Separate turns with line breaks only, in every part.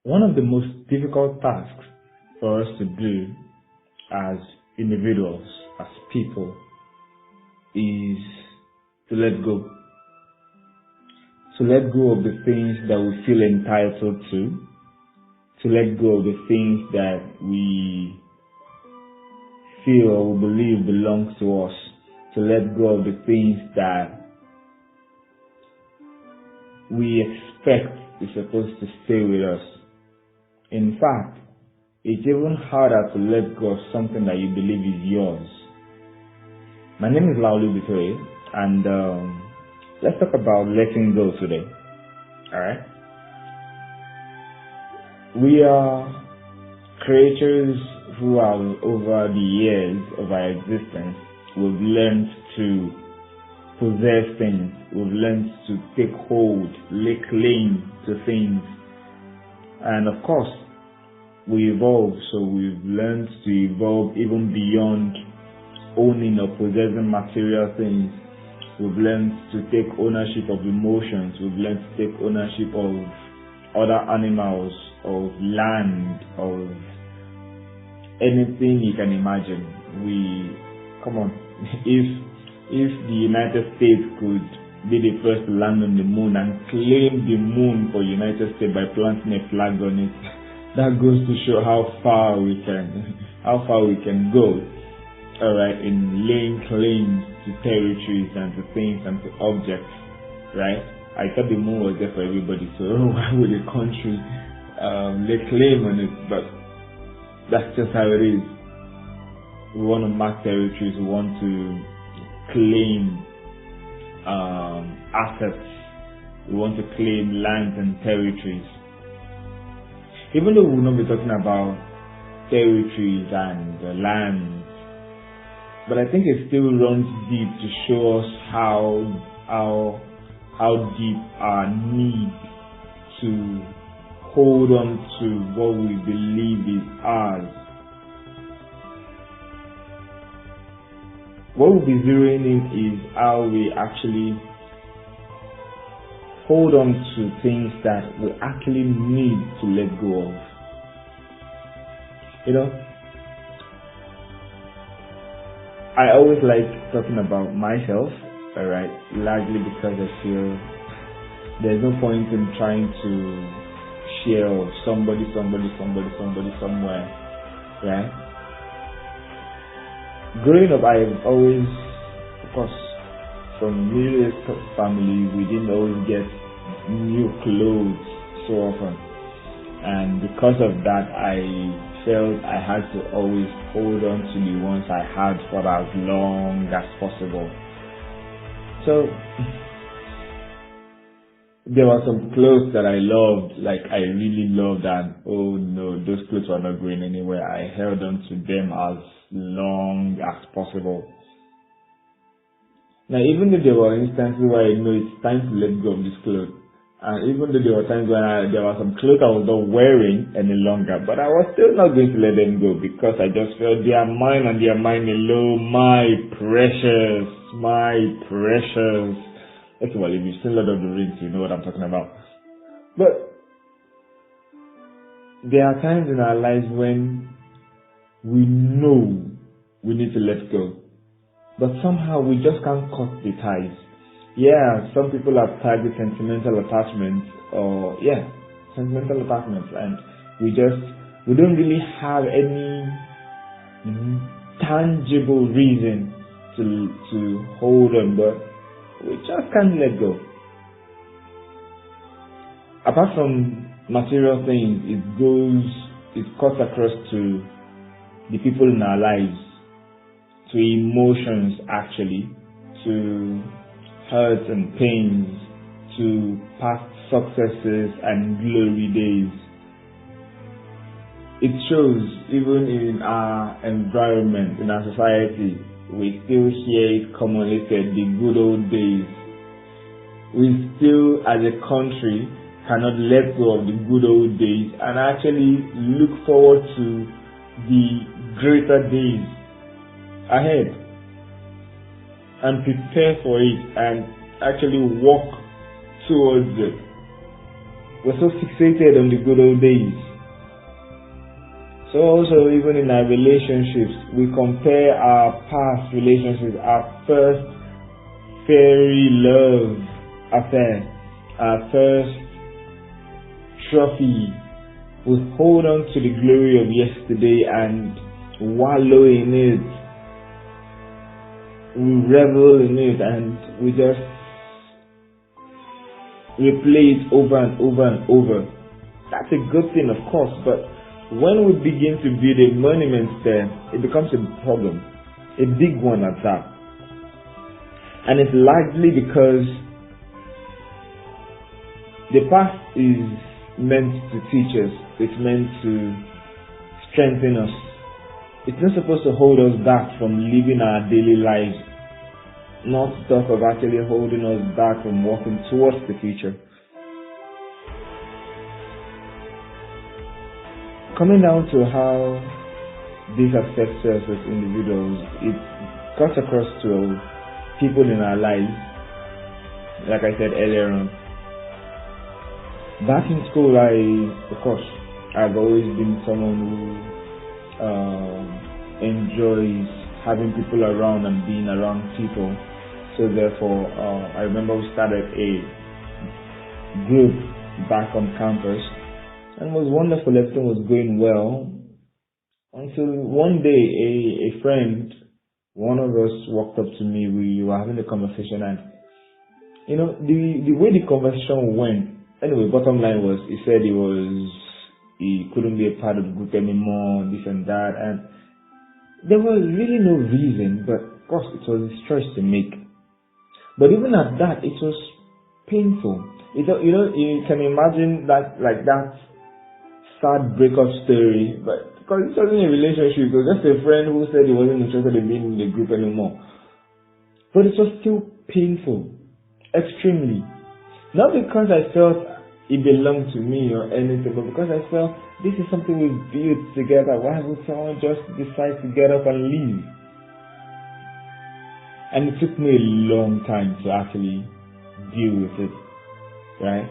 One of the most difficult tasks for us to do as individuals, as people, is to let go. To let go of the things that we feel entitled to let go of the things that we feel or we believe belongs to us, to let go of the things that we expect is supposed to stay with us. In fact, it's even harder to let go of something that you believe is yours. My name is Laulu Bitoye, and let's talk about letting go today. Alright? We are creatures who have, over the years of our existence, we've learned to possess things. We've learned to take hold, lay claim to things. And of course, we evolve, so we've learned to evolve even beyond owning or possessing material things. We've learned to take ownership of emotions. We've learned to take ownership of other animals, of land, of anything you can imagine. Come on, if the United States could be the first to land on the moon and claim the moon for United States by planting a flag on it, that goes to show how far we can go. Alright, in laying claims to territories and to things and to objects, right? I thought the moon was there for everybody, so why would a country lay claim on it? But that's just how it is. We want to mark territories, we want to claim assets, we want to claim lands and territories. Even though we will not be talking about territories and lands, but I think it still runs deep to show us how deep our need to hold on to what we believe is ours. What we'll be zeroing in is how we actually hold on to things that we actually need to let go of. You know, I always like talking about myself, alright, largely because I feel there's no point in trying to share of somebody somewhere, right? Growing up, I've always, of course, from middle family, we didn't always get new clothes so often, and because of that, I felt I had to always hold on to the ones I had for as long as possible. So there were some clothes that I loved, like I really loved, and oh no, those clothes were not going anywhere. I held on to them as long as possible. Now, even though there were instances where I know it's time to let go of this clothes, and even though there were times when there were some clothes I was not wearing any longer, but I was still not going to let them go because I just felt they are mine and they are mine alone. My precious. Okay, well, if you've seen Lord of the Rings, you know what I'm talking about. But there are times in our lives when we know we need to let go, but somehow we just can't cut the ties. Yeah, some people have tied with sentimental attachments, and we don't really have any tangible reason to hold on, but we just can't let go. Apart from material things, it cuts across to the people in our lives, to emotions actually, to hurts and pains, to past successes and glory days. It shows even in our environment, in our society, we still hear it commonly said, the good old days. We still, as a country, cannot let go of the good old days and actually look forward to the greater days ahead. And prepare for it and actually walk towards it. we're so fixated on the good old days. So also even in our relationships, we compare our past relationships, our first fairy love affair, our first trophy. We hold on to the glory of yesterday and wallow in it. We revel in it and we just replay it over and over and over. That's a good thing, of course, but when we begin to build a monument there, it becomes a problem, a big one at that. And it's largely because the past is meant to teach us, it's meant to strengthen us. It's not supposed to hold us back from living our daily lives, not talk of actually holding us back from walking towards the future. Coming down to how this affects us as individuals, it cuts across to people in our lives, like I said earlier on. Back in school, I've always been someone who enjoys having people around and being around people. So therefore, I remember we started a group back on campus. And it was wonderful, everything was going well. Until one day, a friend, one of us walked up to me, we were having a conversation and, the way the conversation went, anyway, bottom line was, he said he couldn't be a part of the group anymore, this and that, and there was really no reason, but of course it was his choice to make. But even at that, it was painful. You can imagine that, like that sad breakup story, but because it wasn't a relationship, it was just a friend who said he wasn't interested in being in the group anymore. But it was still painful, extremely. Not because I felt it belonged to me or anything, but because I felt this is something we've built together. Why would someone just decide to get up and leave? And it took me a long time to actually deal with it, right?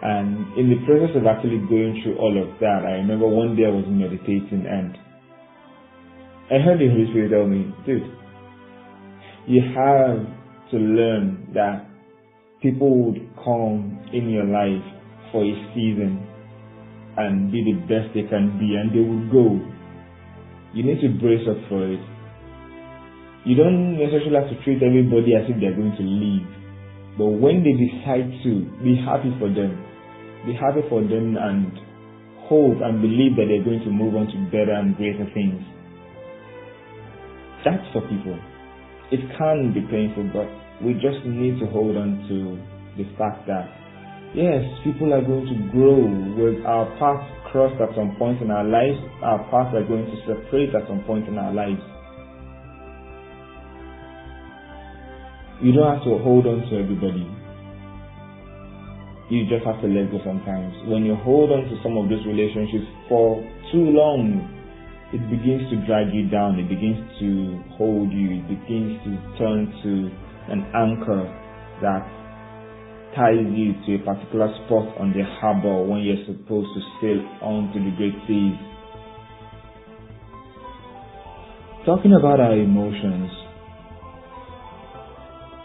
And in the process of actually going through all of that, I remember one day I was meditating and I heard the Holy Spirit tell me, dude, you have to learn that people would come in your life for a season and be the best they can be, and they will go. You need to brace up for it. You don't necessarily have to treat everybody as if they're going to leave. But when they decide to, be happy for them. Be happy for them and hope and believe that they're going to move on to better and greater things. That's for people. It can be painful, but we just need to hold on to the fact that, yes, people are going to grow. With our paths crossed at some point in our lives, our paths are going to separate at some point in our lives. You don't have to hold on to everybody. You just have to let go sometimes. When you hold on to some of those relationships for too long, it begins to drag you down. It begins to hold you. It begins to turn to an anchor that ties you to a particular spot on the harbor when you're supposed to sail on to the great seas. Talking about our emotions,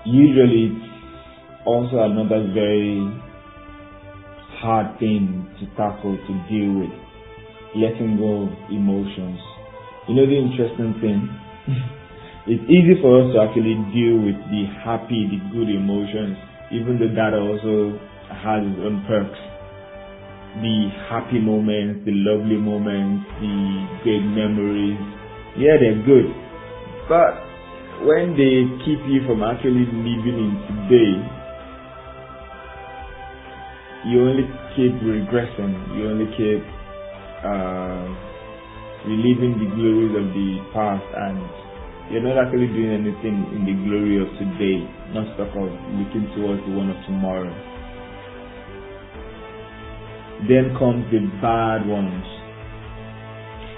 usually it's also another very hard thing to tackle, to deal with, letting go of emotions. The interesting thing, it's easy for us to actually deal with the happy, the good emotions, even though that also has its own perks. The happy moments, the lovely moments, the great memories, yeah, they're good. But when they keep you from actually living in today, you only keep regressing, you only keep reliving the glories of the past, and you're not actually doing anything in the glory of today, not talk of looking towards the one of tomorrow. Then comes the bad ones,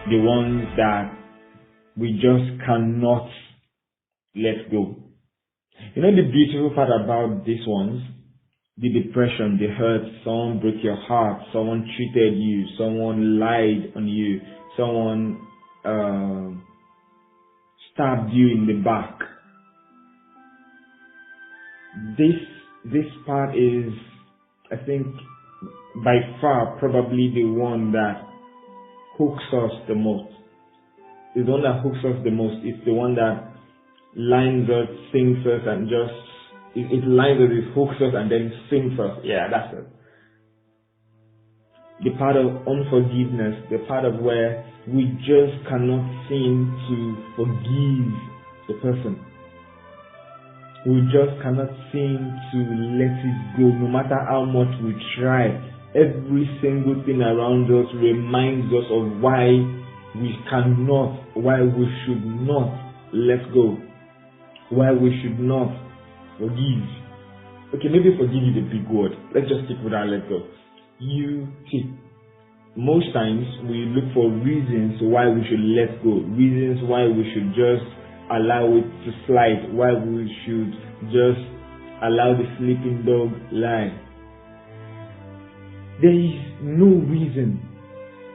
the ones that we just cannot let go. The beautiful part about these ones, the depression, the hurt, someone broke your heart, someone cheated you, someone lied on you, someone stabbed you in the back. This part is, I think, by far probably the one that hooks us the most. It's the one that hooks us the most. It's the one that lines us, sinks us, and just it lines us, it hooks us, and then sinks us. Yeah, that's it. The part of unforgiveness, the part of where we just cannot seem to forgive the person. We just cannot seem to let it go, no matter how much we try. Every single thing around us reminds us of why we cannot, why we should not let go, why we should not forgive. Okay, maybe forgive is a big word. Let's just stick with that, let go. Most times we look for reasons why we should let go, reasons why we should just allow it to slide, why we should just allow the sleeping dog lie. There is no reason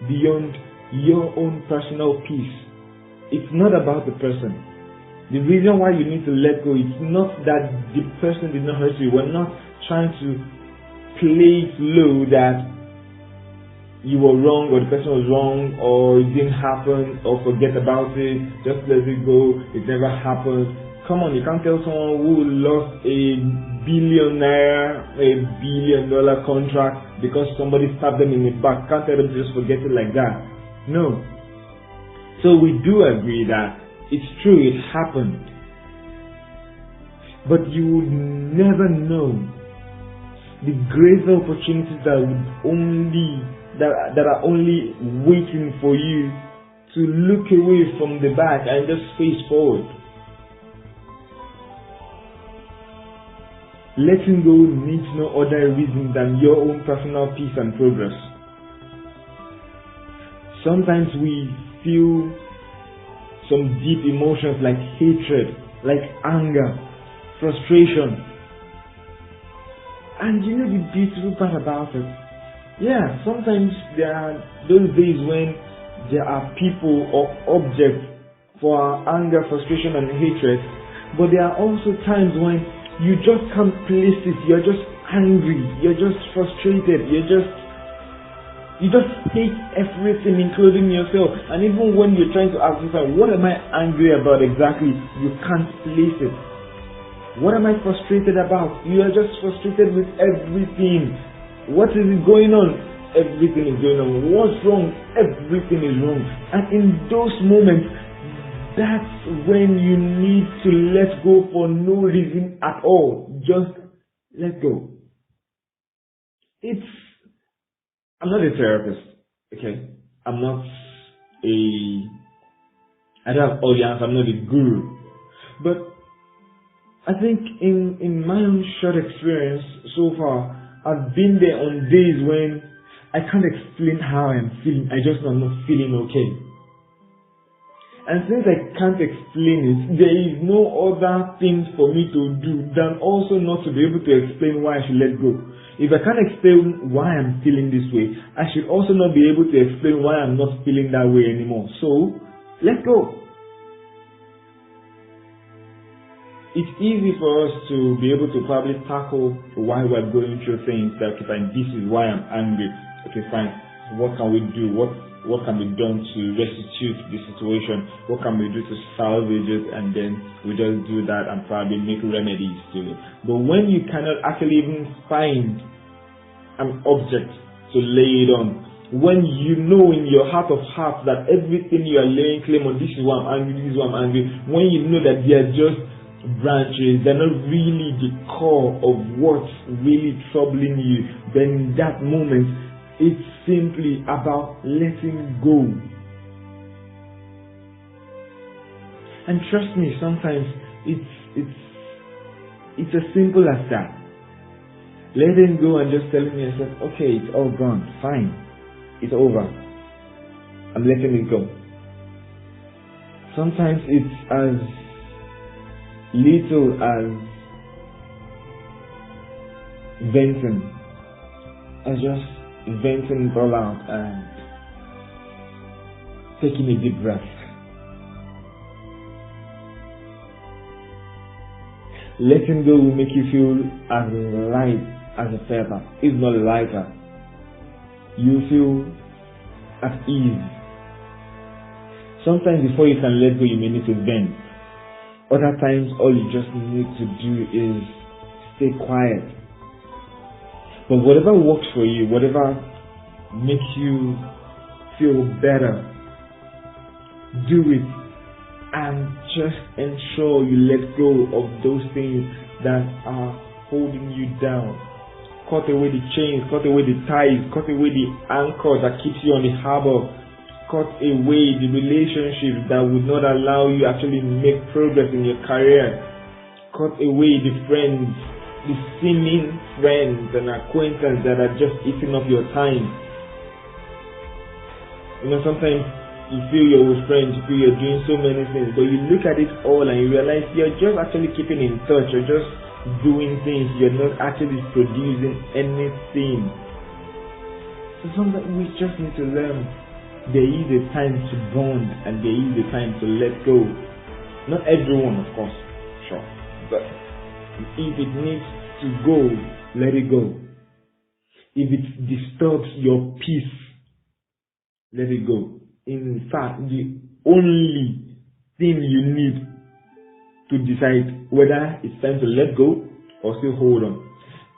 beyond your own personal peace. It's not about the person. The reason why you need to let go, it's not that the person did not hurt you. We're not trying to play it low that you were wrong or the person was wrong or it didn't happen or forget about it, just let it go, it never happened. Come on, you can't tell someone who lost $1 billion contract because somebody stabbed them in the back. Can't tell them to just forget it like that. No. So we do agree that it's true, it happened. But you would never know the greater opportunities that are only waiting for you to look away from the back and just face forward. Letting go needs no other reason than your own personal peace and progress. Sometimes we feel some deep emotions like hatred, like anger, frustration. And you know the beautiful part about it? Yeah, sometimes there are those days when there are people or objects for our anger, frustration, and hatred. But there are also times when you just can't place it. You're just angry. You're just frustrated. You just hate everything, including yourself. And even when you're trying to ask yourself, what am I angry about exactly? You can't place it. What am I frustrated about? You are just frustrated with everything. What is going on? Everything is going on. What's wrong? Everything is wrong. And in those moments, that's when you need to let go for no reason at all. Just let go. I'm not a therapist, okay? I don't have all the answers. I'm not a guru. But I think in my own short experience so far, I've been there on days when I can't explain how I'm feeling. I just know I'm not feeling okay. And since I can't explain it, there is no other thing for me to do than also not to be able to explain why I should let go. If I can't explain why I'm feeling this way, I should also not be able to explain why I'm not feeling that way anymore. So, let go. It's easy for us to be able to probably tackle why we're going through things that, okay, fine, this is why I'm angry. Okay, fine, what can we do? What can be done to restitute the situation? What can we do to salvage it? And then we just do that and probably make remedies to it. But when you cannot actually even find an object to lay it on, when you know in your heart of hearts that everything you are laying claim on, this is why I'm angry, this is why I'm angry, when you know that they are just branches, they're not really the core of what's really troubling you, then in that moment, it's simply about letting go. And trust me, sometimes it's as simple as that. Letting go and just telling yourself, okay, it's all gone, fine, it's over. I'm letting it go. Sometimes it's as little as venting. And just venting it all out and taking a deep breath. Letting go will make you feel as light as a feather, if not lighter. You feel at ease. Sometimes before you can let go, you may need to vent. Other times, all you just need to do is stay quiet. But whatever works for you, whatever makes you feel better, do it. And just ensure you let go of those things that are holding you down. Cut away the chains, cut away the ties, cut away the anchor that keeps you on the harbor. Cut away the relationships that would not allow you actually make progress in your career. Cut away the friends, the seeming friends and acquaintances that are just eating up your time. Sometimes you feel you're with friends, you feel you're doing so many things, but you look at it all and you realize you're just actually keeping in touch, you're just doing things, you're not actually producing anything. So sometimes we just need to learn there is a time to bond and there is a time to let go. Not everyone, of course, sure, but if it needs to go, let it go. If it disturbs your peace, let it go. In fact, the only thing you need to decide whether it's time to let go or still hold on.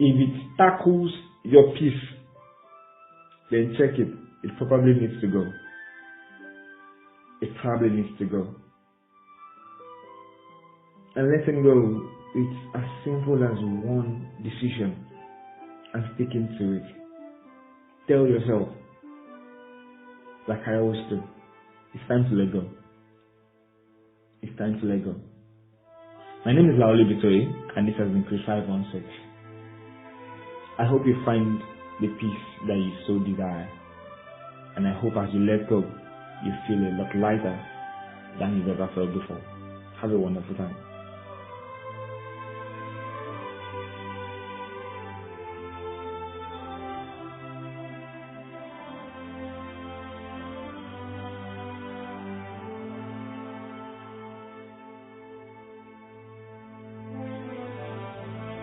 If it tackles your peace, then check it. It probably needs to go. It probably needs to go. And letting go, it's as simple as one decision and sticking to it. Tell yourself, like I always do, it's time to let go. It's time to let go. My name is Laoli Bitoye, and this has been Chris 516. I hope you find the peace that you so desire. And I hope as you let go, you feel a lot lighter than you've ever felt before. Have a wonderful time.